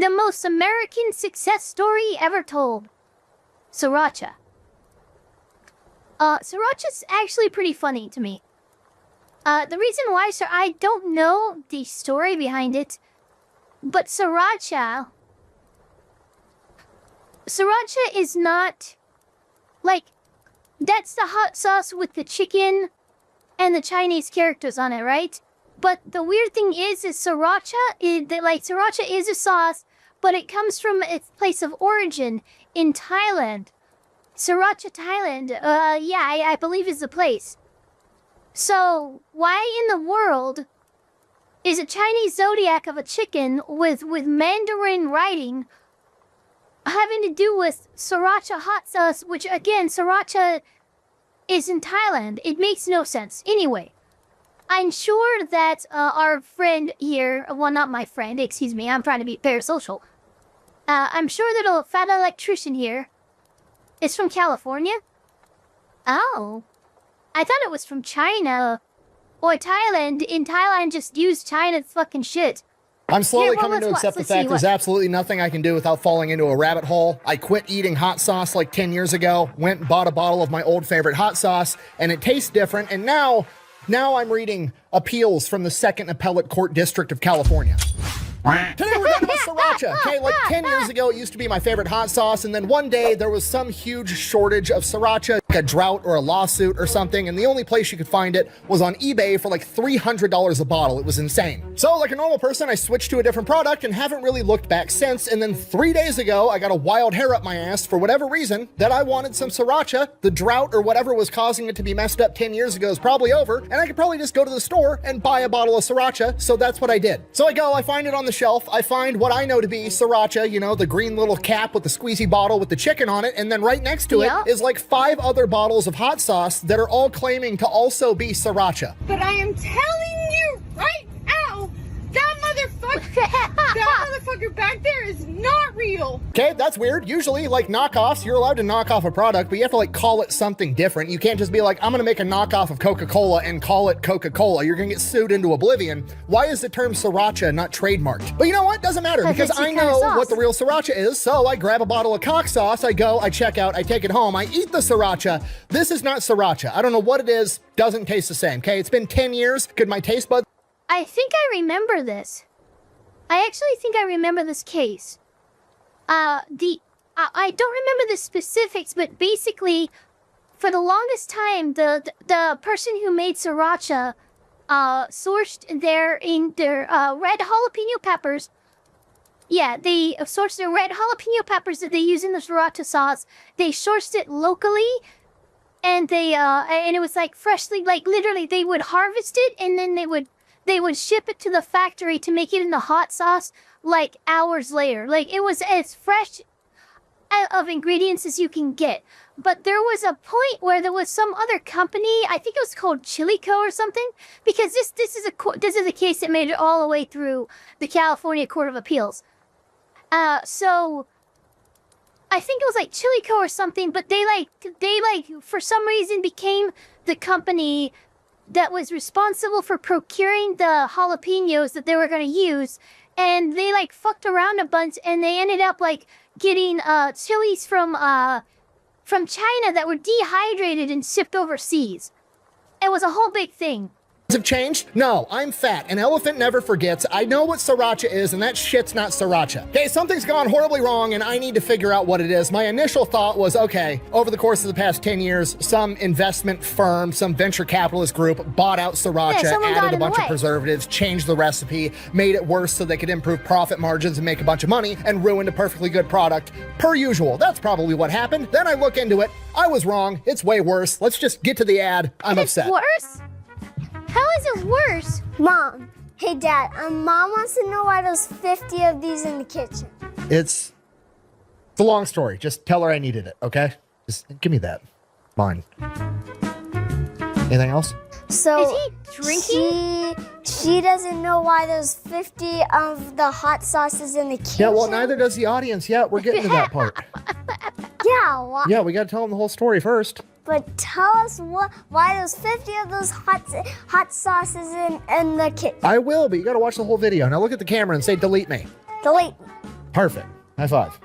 The most American success story ever told. Sriracha. Sriracha's actually pretty funny to me. The reason why, sir, I don't know the story behind it, but Sriracha is not, like, that's the hot sauce with the chicken and the Chinese characters on it, right? But the weird thing is Sriracha is a sauce, but it comes from its place of origin in Thailand. Sriracha, Thailand, I believe is the place. So, why in the world is a Chinese zodiac of a chicken with Mandarin writing having to do with Sriracha hot sauce, which again, Sriracha is in Thailand? It makes no sense. Anyway, I'm sure that our friend here, well, not my friend, excuse me, I'm trying to be parasocial. I'm sure that a fat electrician here is from California. Oh. I thought it was from China or Thailand. In Thailand, just use China's fucking shit. I'm slowly coming to accept the fact there's absolutely nothing I can do without falling into a rabbit hole. I quit eating hot sauce like 10 years ago, went and bought a bottle of my old favorite hot sauce, and it tastes different, and now I'm reading appeals from the 2nd Appellate Court District of California. Today we're talking about Sriracha. Okay, like 10 years ago, it used to be my favorite hot sauce, and then one day there was some huge shortage of Sriracha, like a drought or a lawsuit or something, and the only place you could find it was on eBay for like $300 a bottle. It was insane. So like a normal person, I switched to a different product and haven't really looked back since, and then 3 days ago, I got a wild hair up my ass for whatever reason that I wanted some Sriracha. The drought or whatever was causing it to be messed up 10 years ago is probably over, and I could probably just go to the store and buy a bottle of Sriracha, so that's what I did. So I find it on the shelf, I find what I know to be Sriracha, you know, the green little cap with the squeezy bottle with the chicken on it, and then right next to it is like 5 other bottles of hot sauce that are all claiming to also be Sriracha. But I am telling you right now, that motherfucker back there is not real. Okay, that's weird. Usually, like knockoffs, you're allowed to knock off a product, but you have to like call it something different. You can't just be like, I'm gonna make a knockoff of Coca-Cola and call it Coca-Cola. You're gonna get sued into oblivion. Why is the term Sriracha not trademarked? But you know what? Doesn't matter, because I know what the real Sriracha is. So I grab a bottle of cock sauce, I go, I check out, I take it home, I eat the Sriracha. This is not Sriracha. I don't know what it is. Doesn't taste the same. Okay, it's been 10 years. Could my taste buds? I think I remember this. I actually think I remember this case. I don't remember the specifics, but basically, for the longest time, the person who made Sriracha, sourced their red jalapeno peppers. Yeah, they sourced their red jalapeno peppers that they use in the Sriracha sauce. They sourced it locally, and and it was like freshly, like literally, they would harvest it, and then they would ship it to the factory to make it in the hot sauce like hours later. Like it was as fresh of ingredients as you can get. But there was a point where there was some other company, I think it was called Chilico or something, because this is a case that made it all the way through the California Court of Appeals. So I think it was like Chilico or something, but they for some reason became the company that was responsible for procuring the jalapenos that they were going to use, and they like fucked around a bunch, and they ended up like getting chilies from China that were dehydrated and shipped overseas. It was a whole big thing. Have changed? No, I'm fat. An elephant never forgets. I know what Sriracha is, and that shit's not Sriracha. Okay, something's gone horribly wrong, and I need to figure out what it is. My initial thought was, okay, over the course of the past 10 years, some investment firm, some venture capitalist group bought out Sriracha, added a bunch of preservatives, changed the recipe, made it worse so they could improve profit margins and make a bunch of money, and ruined a perfectly good product. Per usual, that's probably what happened. Then I look into it. I was wrong. It's way worse. Let's just get to the ad. I'm upset. Worse? How is it worse? Mom. Hey, Dad. Mom wants to know why there's 50 of these in the kitchen. It's a long story. Just tell her I needed it, okay? Just give me that. Fine. Anything else? So is he drinking? She doesn't know why there's 50 of the hot sauces in the kitchen. Yeah, well, neither does the audience yet. We're getting to that part. Yeah, why? Yeah, we got to tell them the whole story first. But tell us why there's 50 of those hot sauces in the kitchen. I will, but you got to watch the whole video. Now look at the camera and say, delete me. Delete me. Perfect. High five.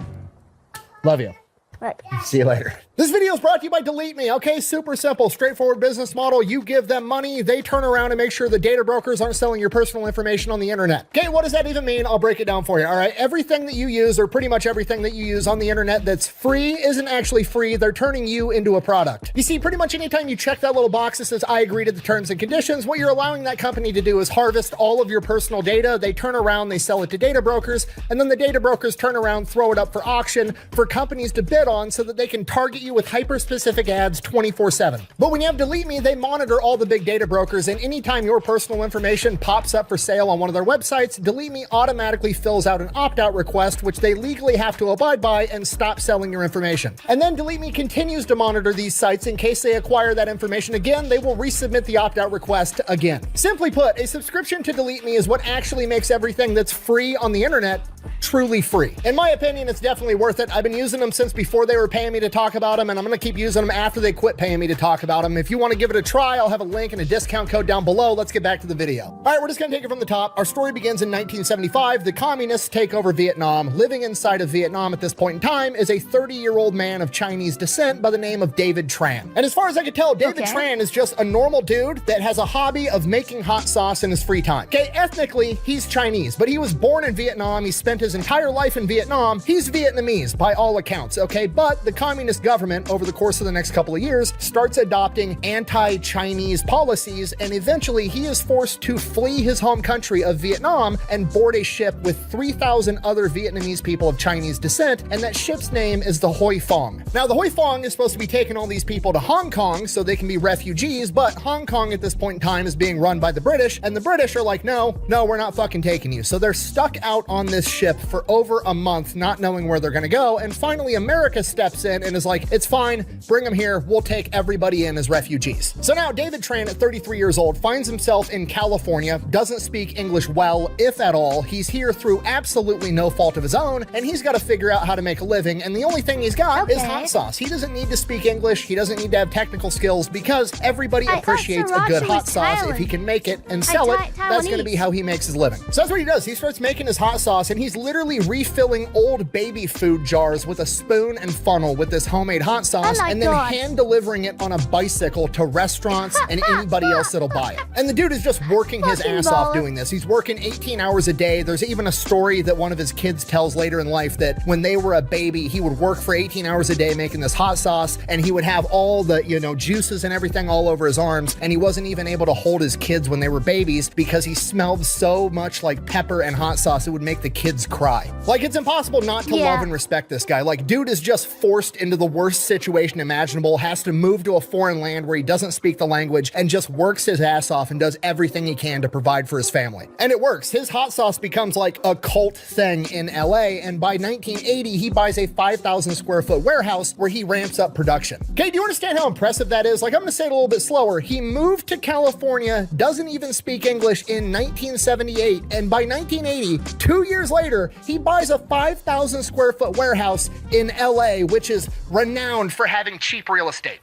Love you. Right. See you later. This video is brought to you by Delete Me, okay? Super simple, straightforward business model. You give them money, they turn around and make sure the data brokers aren't selling your personal information on the internet. Okay, what does that even mean? I'll break it down for you, all right? Everything that you use, or pretty much everything that you use on the internet that's free isn't actually free. They're turning you into a product. You see, pretty much anytime you check that little box that says, I agree to the terms and conditions, what you're allowing that company to do is harvest all of your personal data. They turn around, they sell it to data brokers, and then the data brokers turn around, throw it up for auction for companies to bid on so that they can target you with hyper-specific ads 24/7. But when you have Delete Me, they monitor all the big data brokers, and anytime your personal information pops up for sale on one of their websites, Delete Me automatically fills out an opt-out request, which they legally have to abide by and stop selling your information. And then Delete Me continues to monitor these sites in case they acquire that information again. They will resubmit the opt-out request again. Simply put, a subscription to Delete Me is what actually makes everything that's free on the internet truly free. In my opinion, it's definitely worth it. I've been using them since before they were paying me to talk about them, and I'm going to keep using them after they quit paying me to talk about them. If you want to give it a try, I'll have a link and a discount code down below. Let's get back to the video. All right, we're just going to take it from the top. Our story begins in 1975. The communists take over Vietnam. Living inside of Vietnam at this point in time is a 30-year-old man of Chinese descent by the name of David Tran. And as far as I can tell, David Tran is just a normal dude that has a hobby of making hot sauce in his free time. Okay, ethnically, he's Chinese, but he was born in Vietnam. He spent his entire life in Vietnam. He's Vietnamese by all accounts, okay? But the communist government, over the course of the next couple of years, starts adopting anti-Chinese policies, and eventually he is forced to flee his home country of Vietnam and board a ship with 3,000 other Vietnamese people of Chinese descent, and that ship's name is the Hoi Fong. Now, the Hoi Fong is supposed to be taking all these people to Hong Kong so they can be refugees, but Hong Kong at this point in time is being run by the British, and the British are like, no, we're not fucking taking you. So they're stuck out on this ship for over a month, not knowing where they're gonna go, and finally America steps in and is like, it's fine, bring them here, we'll take everybody in as refugees. So now David Tran, at 33 years old, finds himself in California, doesn't speak English well, if at all. He's here through absolutely no fault of his own, and he's got to figure out how to make a living, and the only thing he's got is hot sauce. He doesn't need to speak English, he doesn't need to have technical skills, because everybody appreciates a good hot sauce. If he can make it and sell it, that's going to be how he makes his living. So that's what he does. He starts making his hot sauce, and he's literally refilling old baby food jars with a spoon and funnel with this homemade hot sauce, and then hand delivering it on a bicycle to restaurants and anybody else that'll buy it. And the dude is just working his ass off doing this. He's working 18 hours a day. There's even a story that one of his kids tells later in life that when they were a baby, he would work for 18 hours a day making this hot sauce, and he would have all the, juices and everything all over his arms, and he wasn't even able to hold his kids when they were babies because he smelled so much like pepper and hot sauce it would make the kids cry. Like, it's impossible not to love and respect this guy. Like, dude is just forced into the worst situation imaginable, has to move to a foreign land where he doesn't speak the language, and just works his ass off and does everything he can to provide for his family. And it works. His hot sauce becomes like a cult thing in LA, and by 1980, he buys a 5,000 square foot warehouse where he ramps up production. Okay, do you understand how impressive that is? Like, I'm gonna say it a little bit slower. He moved to California, doesn't even speak English in 1978, and by 1980, 2 years later, he buys a 5,000 square foot warehouse in LA, which is renowned for having cheap real estate.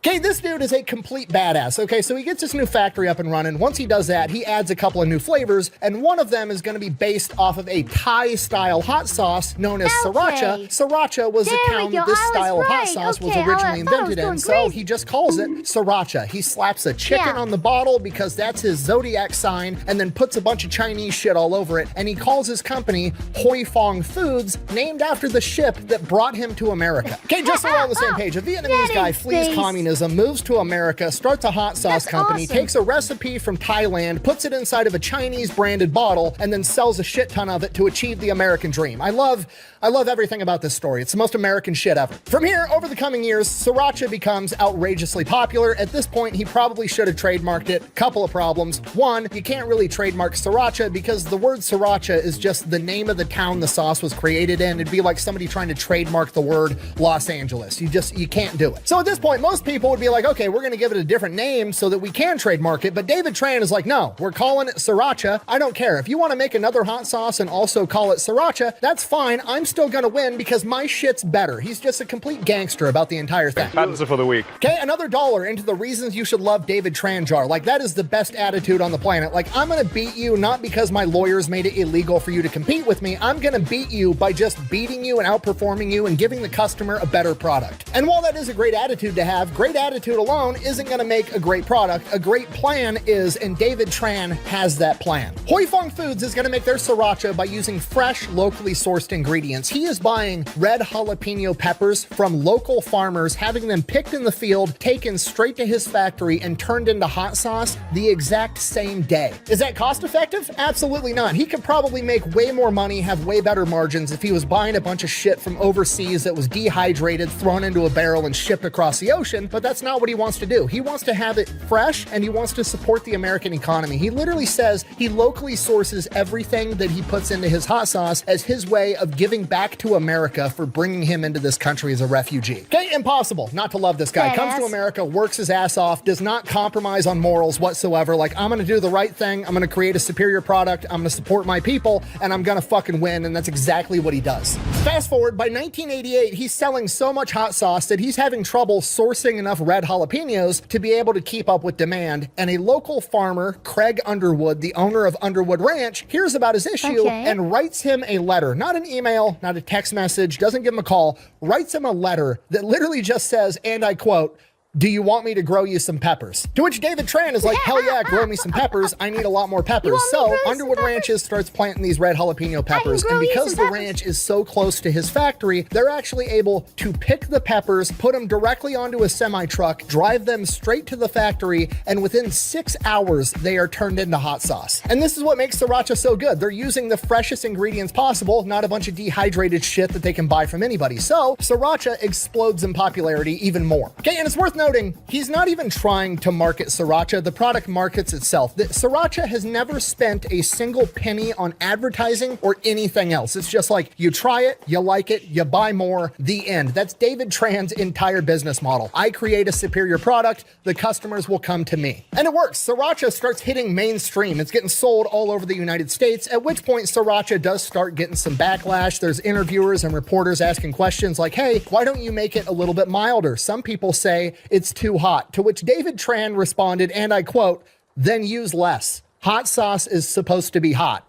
Okay, this dude is a complete badass. Okay, so he gets this new factory up and running. Once he does that, he adds a couple of new flavors, and one of them is going to be based off of a Thai-style hot sauce known as Sriracha. Sriracha was the town that this style of hot sauce was originally invented in, so he just calls it Sriracha. He slaps a chicken on the bottle because that's his zodiac sign, and then puts a bunch of Chinese shit all over it, and he calls his company Hoi Fong Foods, named after the ship that brought him to America. Okay, just so we're on the same page, a Vietnamese guy flees communism, moves to America, starts a hot sauce company, takes a recipe from Thailand, puts it inside of a Chinese branded bottle, and then sells a shit ton of it to achieve the American dream. I love everything about this story. It's the most American shit ever. From here, over the coming years, Sriracha becomes outrageously popular. At this point, he probably should have trademarked it. Couple of problems. One, you can't really trademark Sriracha because the word Sriracha is just the name of the town the sauce was created in. It'd be like somebody trying to trademark the word Los Angeles. You can't do it. So at this point, most people people would be like, okay, we're going to give it a different name so that we can trademark it. But David Tran is like, no, we're calling it Sriracha. I don't care. If you want to make another hot sauce and also call it Sriracha, that's fine. I'm still going to win because my shit's better. He's just a complete gangster about the entire thing. Patents are for the week. Okay, another $1 into the reasons you should love David Tran jar. Like, that is the best attitude on the planet. Like, I'm going to beat you not because my lawyers made it illegal for you to compete with me. I'm going to beat you by just beating you and outperforming you and giving the customer a better product. And while that is a great attitude to have, great attitude alone isn't going to make a great product. A great plan is, and David Tran has that plan. Hoi Fong Foods is going to make their sriracha by using fresh, locally sourced ingredients. He is buying red jalapeno peppers from local farmers, having them picked in the field, taken straight to his factory, and turned into hot sauce the exact same day. Is that cost effective? Absolutely not. He could probably make way more money, have way better margins if he was buying a bunch of shit from overseas that was dehydrated, thrown into a barrel, and shipped across the ocean, but that's not what he wants to do. He wants to have it fresh, and he wants to support the American economy. He literally says he locally sources everything that he puts into his hot sauce as his way of giving back to America for bringing him into this country as a refugee. Okay, impossible not to love this guy. Comes to America, works his ass off, does not compromise on morals whatsoever. Like, I'm gonna do the right thing, I'm gonna create a superior product, I'm gonna support my people, and I'm gonna fucking win, and that's exactly what he does. Fast forward, by 1988, he's selling so much hot sauce that he's having trouble sourcing enough red jalapenos to be able to keep up with demand, and a local farmer, Craig Underwood, the owner of Underwood Ranch, hears about his issue and writes him a letter. Not an email, not a text message, doesn't give him a call, writes him a letter that literally just says, and I quote, "Do you want me to grow you some peppers?" To which David Tran is like, hell yeah, grow me some peppers. I need a lot more peppers. So Underwood Ranches starts planting these red jalapeno peppers. And because the ranch is so close to his factory, they're actually able to pick the peppers, put them directly onto a semi-truck, drive them straight to the factory, and within 6 hours, they are turned into hot sauce. And this is what makes Sriracha so good. They're using the freshest ingredients possible, not a bunch of dehydrated shit that they can buy from anybody. So Sriracha explodes in popularity even more. Okay, and it's worth noting, he's not even trying to market Sriracha. The product markets itself. Sriracha has never spent a single penny on advertising or anything else. It's just like, you try it, you like it, you buy more, the end. That's David Tran's entire business model. I create a superior product, the customers will come to me. And it works. Sriracha starts hitting mainstream. It's getting sold all over the United States, at which point Sriracha does start getting some backlash. There's interviewers and reporters asking questions like, hey, why don't you make it a little bit milder? Some people say it's too hot. To which David Tran responded, and I quote, "Then use less. Hot sauce is supposed to be hot.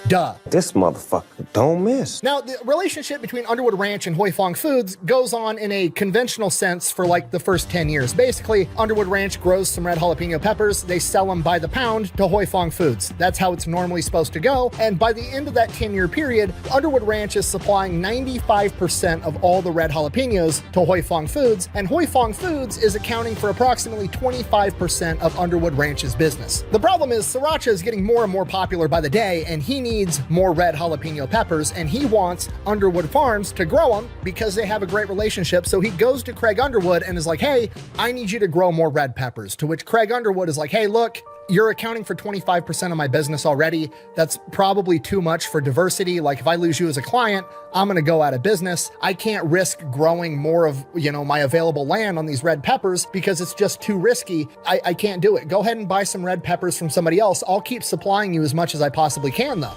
Duh." This motherfucker don't miss. Now, the relationship between Underwood Ranch and Hoi Fong Foods goes on in a conventional sense for like the first 10 years. Basically, Underwood Ranch grows some red jalapeno peppers. They sell them by the pound to Hoi Fong Foods. That's how it's normally supposed to go. And by the end of that 10-year period, Underwood Ranch is supplying 95% of all the red jalapenos to Hoi Fong Foods. And Hoi Fong Foods is accounting for approximately 25% of Underwood Ranch's business. The problem is Sriracha is getting more and more popular by the day, and he needs more red jalapeno peppers, and he wants Underwood Farms to grow them because they have a great relationship. So he goes to Craig Underwood and is like, hey, I need you to grow more red peppers. To which Craig Underwood is like, hey, look, you're accounting for 25% of my business already. That's probably too much for diversity. Like, if I lose you as a client, I'm gonna go out of business. I can't risk growing more of, my available land on these red peppers because it's just too risky. I can't do it. Go ahead and buy some red peppers from somebody else. I'll keep supplying you as much as I possibly can, though.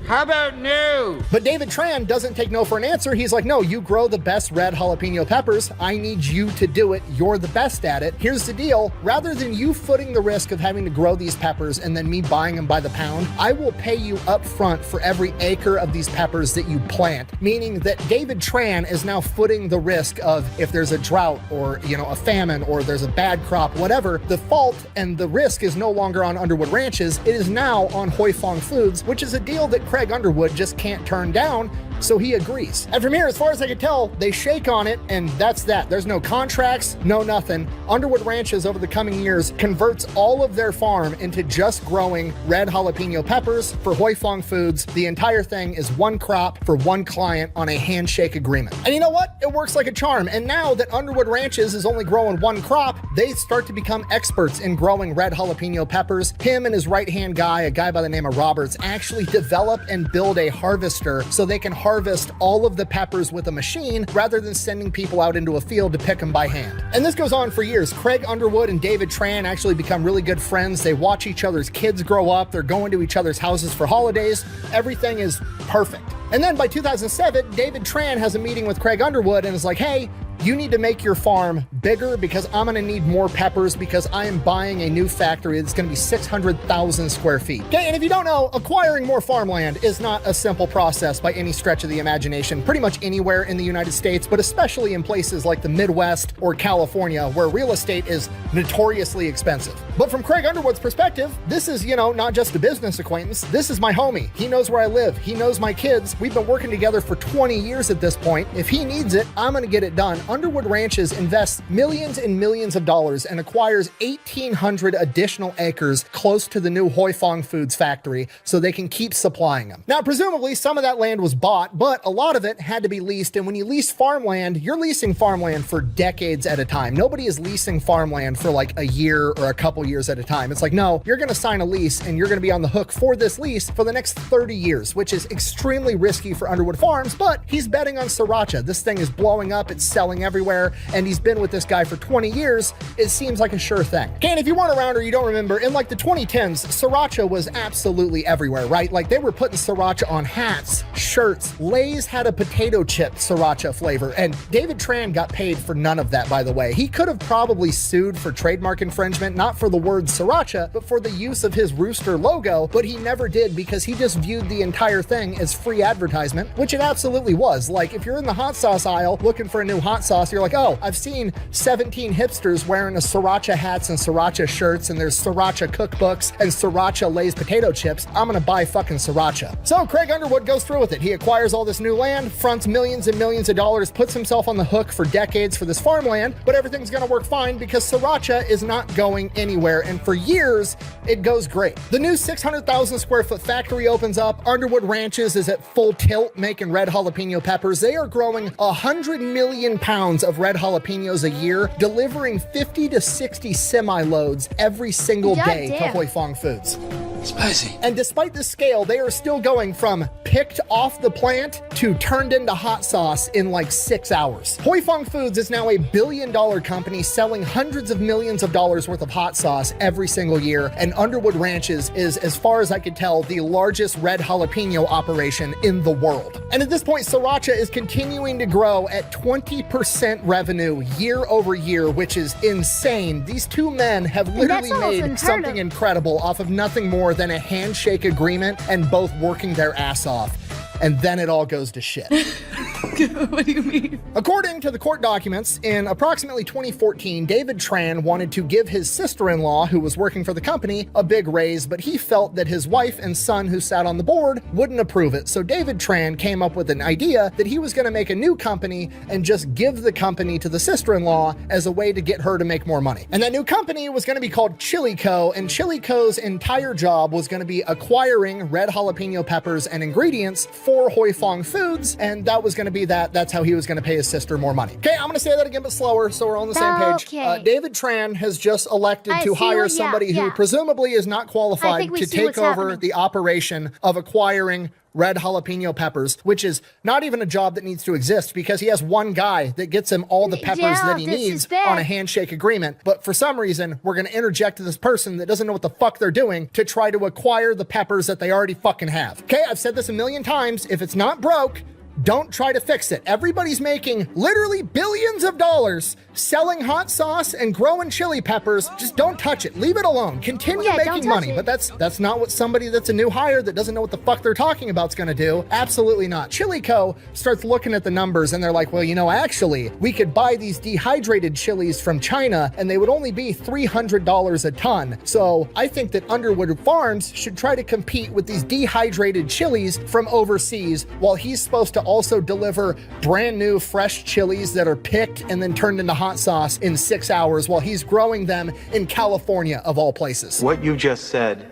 How about no? But David Tran doesn't take no for an answer. He's like, no, you grow the best red jalapeno peppers. I need you to do it. You're the best at it. Here's the deal. Rather than you footing the risk of having to grow these peppers and then me buying them by the pound, I will pay you up front for every acre of these peppers that you plant. Meaning that David Tran is now footing the risk of, if there's a drought or, a famine or there's a bad crop, whatever, the fault and the risk is no longer on Underwood Ranches. It is now on Hoi Fong Foods, which is a deal that Craig Underwood just can't turn down, so he agrees. And from here, as far as I can tell, they shake on it, and that's that. There's no contracts, no nothing. Underwood Ranches over the coming years converts all of their farm into just growing red jalapeno peppers for Hoi Fong Foods. The entire thing is one crop for one client on a handshake agreement. And you know what? It works like a charm. And now that Underwood Ranches is only growing one crop, they start to become experts in growing red jalapeno peppers. Him and his right-hand guy, a guy by the name of Roberts, actually develop and build a harvester so they can harvest harvest all of the peppers with a machine rather than sending people out into a field to pick them by hand. And this goes on for years. Craig Underwood and David Tran actually become really good friends. They watch each other's kids grow up. They're going to each other's houses for holidays. Everything is perfect. And then by 2007, David Tran has a meeting with Craig Underwood and is like, hey, you need to make your farm bigger because I'm going to need more peppers because I am buying a new factory that's going to be 600,000 square feet. Okay, and if you don't know, acquiring more farmland is not a simple process by any stretch of the imagination, pretty much anywhere in the United States, but especially in places like the Midwest or California, where real estate is notoriously expensive. But from Craig Underwood's perspective, this is, not just a business acquaintance. This is my homie. He knows where I live. He knows my kids. We've been working together for 20 years at this point. If he needs it, I'm going to get it done. Underwood Ranches invests millions and millions of dollars and acquires 1,800 additional acres close to the new Hoi Fong Foods factory so they can keep supplying them. Now, presumably some of that land was bought, but a lot of it had to be leased. And when you lease farmland, you're leasing farmland for decades at a time. Nobody is leasing farmland for like a year or a couple years at a time. It's like, no, you're going to sign a lease and you're going to be on the hook for this lease for the next 30 years, which is extremely risky for Underwood Farms, but he's betting on Sriracha. This thing is blowing up. It's selling everywhere, and he's been with this guy for 20 years. It seems like a sure thing. Okay, and if you weren't around or you don't remember, in like the 2010s, Sriracha was absolutely everywhere, right? Like they were putting Sriracha on hats, shirts. Lay's had a potato chip Sriracha flavor, and David Tran got paid for none of that, by the way. He could have probably sued for trademark infringement, not for the word Sriracha, but for the use of his rooster logo, but he never did because he just viewed the entire thing as free advertisement, which it absolutely was. Like if you're in the hot sauce aisle looking for a new hot sauce, you're like, oh, I've seen 17 hipsters wearing a Sriracha hats and Sriracha shirts, and there's Sriracha cookbooks and Sriracha Lay's potato chips. I'm gonna buy fucking Sriracha. So Craig Underwood goes through with it. He acquires all this new land, fronts millions and millions of dollars, puts himself on the hook for decades for this farmland, but everything's gonna work fine because Sriracha is not going anywhere, and for years, it goes great. The new 600,000 square foot factory opens up. Underwood Ranches is at full tilt making red jalapeno peppers. They are growing 100 million pounds of red jalapenos a year, delivering 50 to 60 semi-loads every single day to Hoi Fong Foods. Spicy. And despite this scale, they are still going from picked off the plant to turned into hot sauce in like 6 hours. Hoi Fong Foods is now a billion-dollar company selling hundreds of millions of dollars worth of hot sauce every single year, and Underwood Ranches is, as far as I could tell, the largest red jalapeno operation in the world. And at this point, Sriracha is continuing to grow at 20% revenue year over year, which is insane. These two men have literally made something incredible off of nothing more than a handshake agreement and both working their ass off. And then it all goes to shit. What do you mean? According to the court documents, in approximately 2014, David Tran wanted to give his sister-in-law, who was working for the company, a big raise, but he felt that his wife and son, who sat on the board, wouldn't approve it. So David Tran came up with an idea that he was going to make a new company and just give the company to the sister-in-law as a way to get her to make more money. And that new company was going to be called Chili Co., and Chili Co.'s entire job was going to be acquiring red jalapeno peppers and ingredients for Hoi Fong Foods, and that was going to be that's how he was going to pay his sister more money. Okay, I'm going to say that again, but slower, so we're on the same page. David Tran has just elected to hire somebody who presumably is not qualified to take over the operation of acquiring red jalapeno peppers, which is not even a job that needs to exist because he has one guy that gets him all the peppers that he needs on a handshake agreement. But for some reason, we're going to interject this person that doesn't know what the fuck they're doing to try to acquire the peppers that they already fucking have. Okay, I've said this a million times. If it's not broke, don't try to fix it. Everybody's making literally billions of dollars selling hot sauce and growing chili peppers. Just don't touch it. Leave it alone. Continue making money. But that's not what somebody that's a new hire that doesn't know what the fuck they're talking about is going to do. Absolutely not. Chili Co. starts looking at the numbers and they're like, well, actually, we could buy these dehydrated chilies from China and they would only be $300 a ton. So I think that Underwood Farms should try to compete with these dehydrated chilies from overseas while he's supposed to also deliver brand new fresh chilies that are picked and then turned into hot sauce in 6 hours while he's growing them in California, of all places. What you just said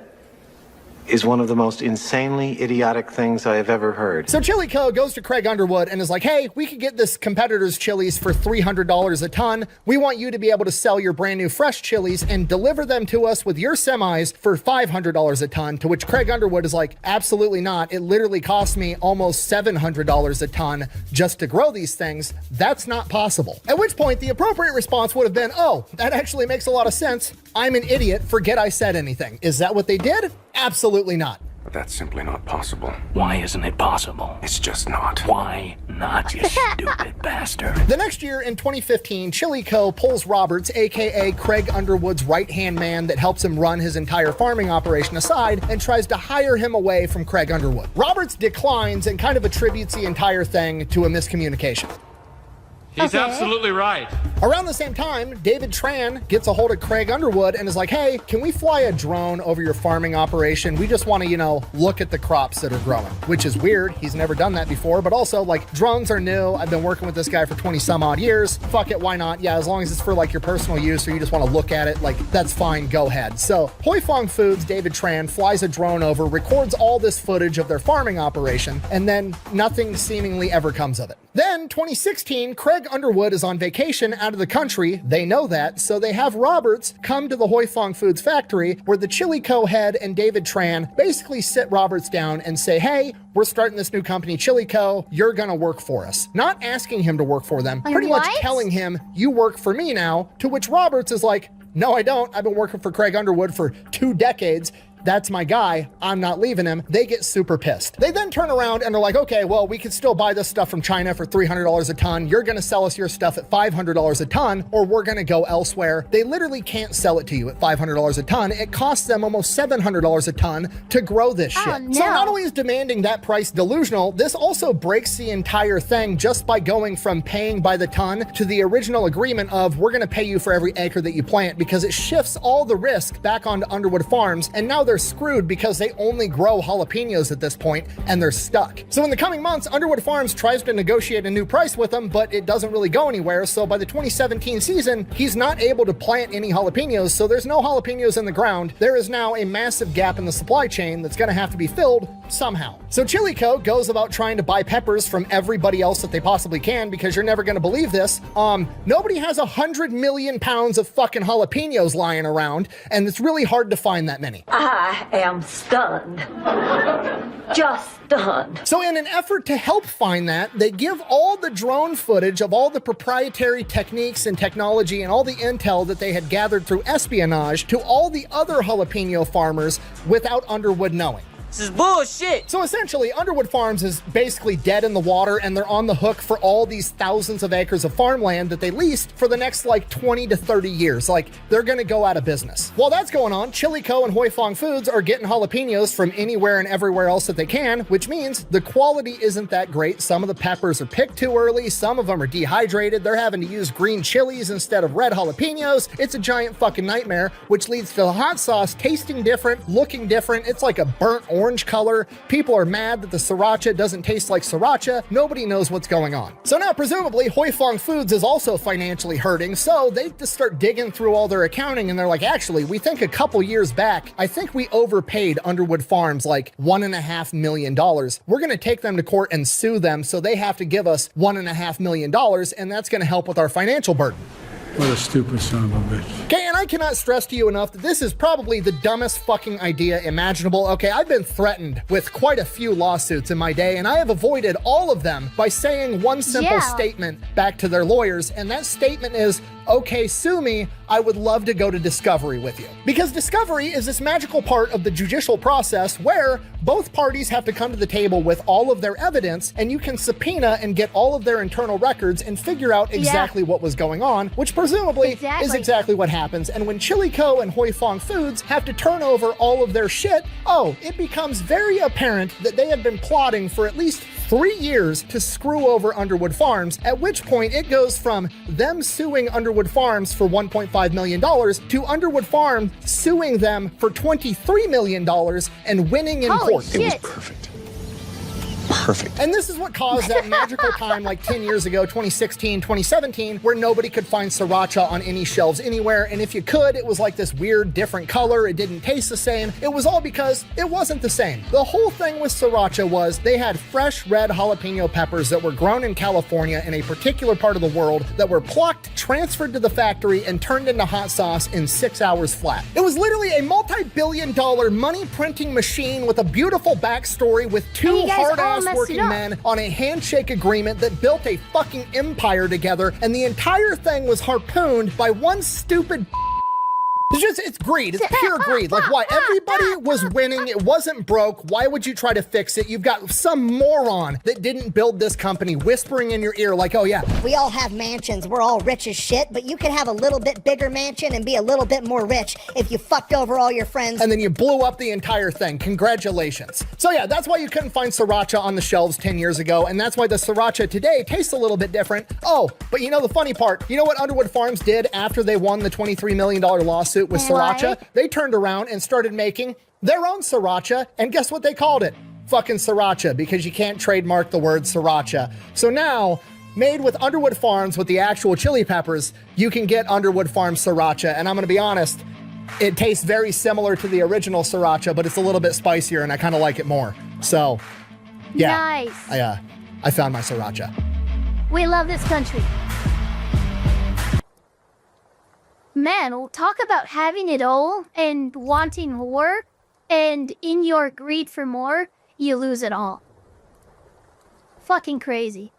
is one of the most insanely idiotic things I have ever heard. So Chili Co. goes to Craig Underwood and is like, hey, we could get this competitor's chilies for $300 a ton. We want you to be able to sell your brand new fresh chilies and deliver them to us with your semis for $500 a ton, to which Craig Underwood is like, absolutely not. It literally cost me almost $700 a ton just to grow these things. That's not possible. At which point the appropriate response would have been, oh, that actually makes a lot of sense. I'm an idiot. Forget I said anything. Is that what they did? Absolutely not. But that's simply not possible. Why isn't it possible? It's just not. Why not, you stupid bastard? The next year, in 2015, Chili Co. pulls Roberts, aka Craig Underwood's right-hand man that helps him run his entire farming operation, aside and tries to hire him away from Craig Underwood. Roberts declines and kind of attributes the entire thing to a miscommunication. He's absolutely right. Around the same time, David Tran gets a hold of Craig Underwood and is like, hey, can we fly a drone over your farming operation? We just want to, look at the crops that are growing, which is weird. He's never done that before, but also drones are new. I've been working with this guy for 20 some odd years. Fuck it, why not? Yeah, as long as it's for your personal use or you just want to look at it, that's fine, go ahead. So Hoi Fong Foods, David Tran flies a drone over, records all this footage of their farming operation, and then nothing seemingly ever comes of it. Then 2016, Craig Underwood is on vacation out of the country. They know that, so they have Roberts come to the Hoi Fong Foods factory where the Chili Co. head and David Tran basically sit Roberts down and say, hey, we're starting this new company, Chili Co. You're gonna work for us. Not asking him to work for them, pretty much telling him, you work for me now, to which Roberts is like, no, I don't. I've been working for Craig Underwood for 2 decades. That's my guy. I'm not leaving him. They get super pissed. They then turn around and are like, okay, well, we could still buy this stuff from China for $300 a ton. You're going to sell us your stuff at $500 a ton, or we're going to go elsewhere. They literally can't sell it to you at $500 a ton. It costs them almost $700 a ton to grow this shit. Oh, no. So not only is demanding that price delusional, this also breaks the entire thing just by going from paying by the ton to the original agreement of we're going to pay you for every acre that you plant, because it shifts all the risk back onto Underwood Farms, and now they're screwed because they only grow jalapenos at this point and they're stuck. So in the coming months, Underwood Farms tries to negotiate a new price with them, but it doesn't really go anywhere. So by the 2017 season, he's not able to plant any jalapenos, so there's no jalapenos in the ground. There is now a massive gap in the supply chain that's going to have to be filled somehow. So Chili Co. goes about trying to buy peppers from everybody else that they possibly can, because you're never going to believe this. Nobody has 100 million pounds of fucking jalapenos lying around, and it's really hard to find that many. I am stunned. Just stunned. So in an effort to help find that, they give all the drone footage of all the proprietary techniques and technology and all the intel that they had gathered through espionage to all the other jalapeno farmers without Underwood knowing. This is bullshit. So essentially, Underwood Farms is basically dead in the water, and they're on the hook for all these thousands of acres of farmland that they leased for the next 20 to 30 years. They're gonna go out of business. While that's going on, Chili Co. and Hoi Fong Foods are getting jalapenos from anywhere and everywhere else that they can, which means the quality isn't that great. Some of the peppers are picked too early, some of them are dehydrated, they're having to use green chilies instead of red jalapenos. It's a giant fucking nightmare, which leads to the hot sauce tasting different, looking different. It's like a burnt orange color. People are mad that the Sriracha doesn't taste like Sriracha. Nobody knows what's going on. So now presumably Hoi Fong Foods is also financially hurting, so they just start digging through all their accounting and they're like, actually, we think a couple years back, I think we overpaid Underwood Farms $1.5 million. We're gonna take them to court and sue them, so they have to give us $1.5 million, and that's gonna help with our financial burden. What a stupid son of a bitch. Okay, and I cannot stress to you enough that this is probably the dumbest fucking idea imaginable. Okay, I've been threatened with quite a few lawsuits in my day, and I have avoided all of them by saying one simple statement back to their lawyers, and that statement is, okay, sue me, I would love to go to discovery with you. Because discovery is this magical part of the judicial process where both parties have to come to the table with all of their evidence, and you can subpoena and get all of their internal records and figure out exactly what was going on, which presumably is exactly what happens. And when Chili Co. and Hoi Fong Foods have to turn over all of their shit, it becomes very apparent that they have been plotting for at least 3 years to screw over Underwood Farms, at which point it goes from them suing Underwood Farms for $1.5 million to Underwood Farms suing them for $23 million and winning in court. It was perfect. perfect. And this is what caused that magical time like 10 years ago, 2016, 2017, where nobody could find Sriracha on any shelves anywhere. And if you could, it was like this weird different color. It didn't taste the same. It was all because it wasn't the same. The whole thing with Sriracha was they had fresh red jalapeno peppers that were grown in California in a particular part of the world that were plucked, transferred to the factory, and turned into hot sauce in 6 hours flat. It was literally a multi-billion-dollar money printing machine with a beautiful backstory with two hard-ass working men on a handshake agreement that built a fucking empire together, and the entire thing was harpooned by one stupid it's greed. It's pure greed. Like, why? Everybody was winning. It wasn't broke. Why would you try to fix it? You've got some moron that didn't build this company whispering in your ear like, oh yeah, we all have mansions. We're all rich as shit, but you could have a little bit bigger mansion and be a little bit more rich if you fucked over all your friends. And then you blew up the entire thing. Congratulations. So yeah, that's why you couldn't find Sriracha on the shelves 10 years ago. And that's why the Sriracha today tastes a little bit different. Oh, but you know the funny part, you know what Underwood Farms did after they won the $23 million lawsuit with Sriracha? They turned around and started making their own Sriracha, and guess what they called it? Fucking Sriracha, because you can't trademark the word Sriracha. So now, made with Underwood Farms with the actual chili peppers, you can get Underwood Farms Sriracha, and I'm gonna be honest, it tastes very similar to the original Sriracha, but it's a little bit spicier, and I kind of like it more. So, yeah. Nice. I found my Sriracha. We love this country. Man, we'll talk about having it all and wanting more, and in your greed for more, you lose it all. Fucking crazy.